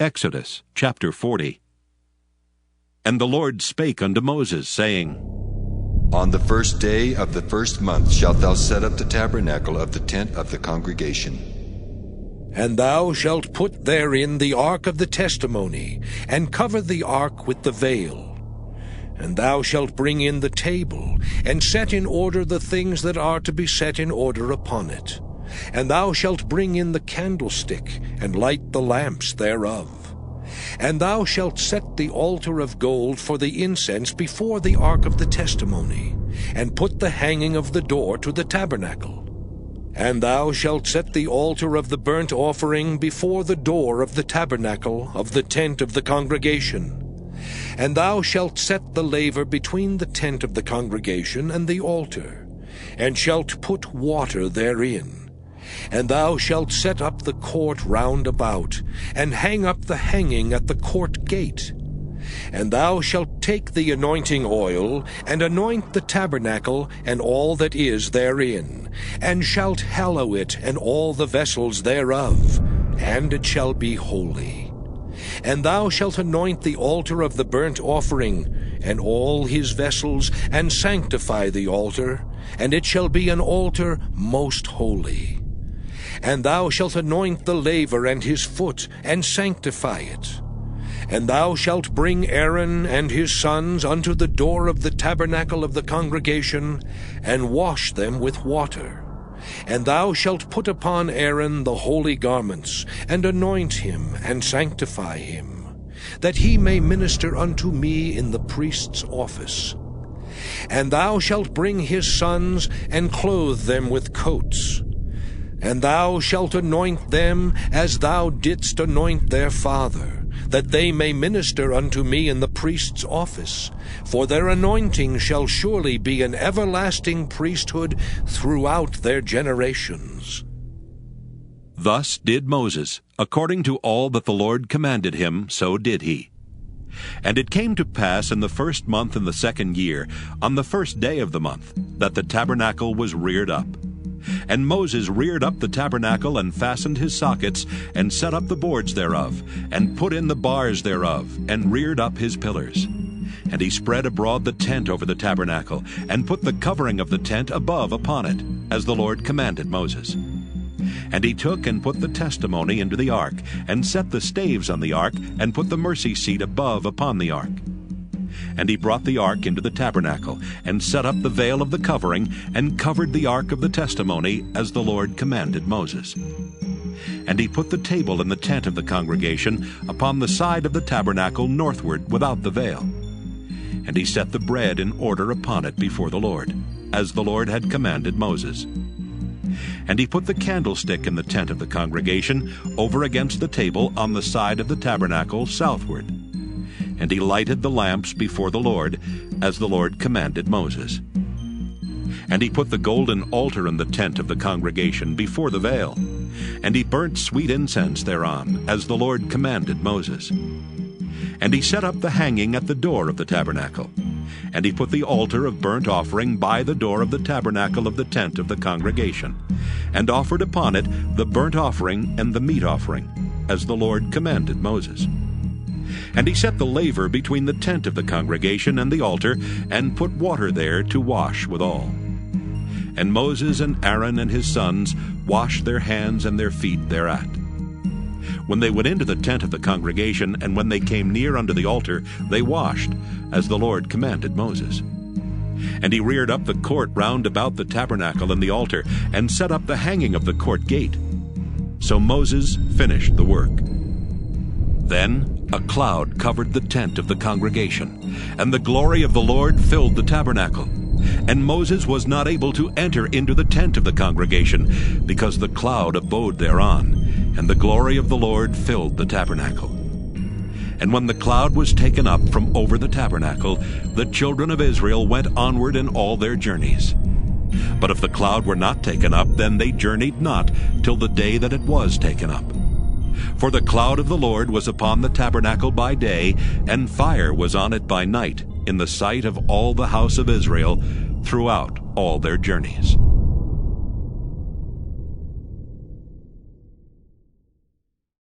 Exodus chapter 40. And the Lord spake unto Moses, saying, On the first day of the first month shalt thou set up the tabernacle of the tent of the congregation. And thou shalt put therein the ark of the testimony, and cover the ark with the veil. And thou shalt bring in the table, and set in order the things that are to be set in order upon it. And thou shalt bring in the candlestick, and light the lamps thereof. And thou shalt set the altar of gold for the incense before the ark of the testimony, and put the hanging of the door to the tabernacle. And thou shalt set the altar of the burnt offering before the door of the tabernacle of the tent of the congregation. And thou shalt set the laver between the tent of the congregation and the altar, and shalt put water therein. And thou shalt set up the court round about, and hang up the hanging at the court gate. And thou shalt take the anointing oil, and anoint the tabernacle and all that is therein, and shalt hallow it and all the vessels thereof, and it shall be holy. And thou shalt anoint the altar of the burnt offering, and all his vessels, and sanctify the altar, and it shall be an altar most holy. And thou shalt anoint the laver and his foot, and sanctify it. And thou shalt bring Aaron and his sons unto the door of the tabernacle of the congregation, and wash them with water. And thou shalt put upon Aaron the holy garments, and anoint him, and sanctify him, that he may minister unto me in the priest's office. And thou shalt bring his sons, and clothe them with coats. And thou shalt anoint them as thou didst anoint their father, that they may minister unto me in the priest's office. For their anointing shall surely be an everlasting priesthood throughout their generations. Thus did Moses, according to all that the Lord commanded him, so did he. And it came to pass in the first month in the second year, on the first day of the month, that the tabernacle was reared up. And Moses reared up the tabernacle, and fastened his sockets, and set up the boards thereof, and put in the bars thereof, and reared up his pillars. And he spread abroad the tent over the tabernacle, and put the covering of the tent above upon it, as the Lord commanded Moses. And he took and put the testimony into the ark, and set the staves on the ark, and put the mercy seat above upon the ark. And he brought the ark into the tabernacle, and set up the veil of the covering, and covered the ark of the testimony, as the Lord commanded Moses. And he put the table in the tent of the congregation upon the side of the tabernacle northward without the veil. And he set the bread in order upon it before the Lord, as the Lord had commanded Moses. And he put the candlestick in the tent of the congregation over against the table on the side of the tabernacle southward. And he lighted the lamps before the Lord, as the Lord commanded Moses. And he put the golden altar in the tent of the congregation before the veil. And he burnt sweet incense thereon, as the Lord commanded Moses. And he set up the hanging at the door of the tabernacle. And he put the altar of burnt offering by the door of the tabernacle of the tent of the congregation, and offered upon it the burnt offering and the meat offering, as the Lord commanded Moses. And he set the laver between the tent of the congregation and the altar, and put water there to wash withal. And Moses and Aaron and his sons washed their hands and their feet thereat. When they went into the tent of the congregation, and when they came near unto the altar, they washed, as the Lord commanded Moses. And he reared up the court round about the tabernacle and the altar, and set up the hanging of the court gate. So Moses finished the work. Then a cloud covered the tent of the congregation, and the glory of the Lord filled the tabernacle. And Moses was not able to enter into the tent of the congregation, because the cloud abode thereon, and the glory of the Lord filled the tabernacle. And when the cloud was taken up from over the tabernacle, the children of Israel went onward in all their journeys. But if the cloud were not taken up, then they journeyed not till the day that it was taken up. For the cloud of the Lord was upon the tabernacle by day, and fire was on it by night, in the sight of all the house of Israel, throughout all their journeys.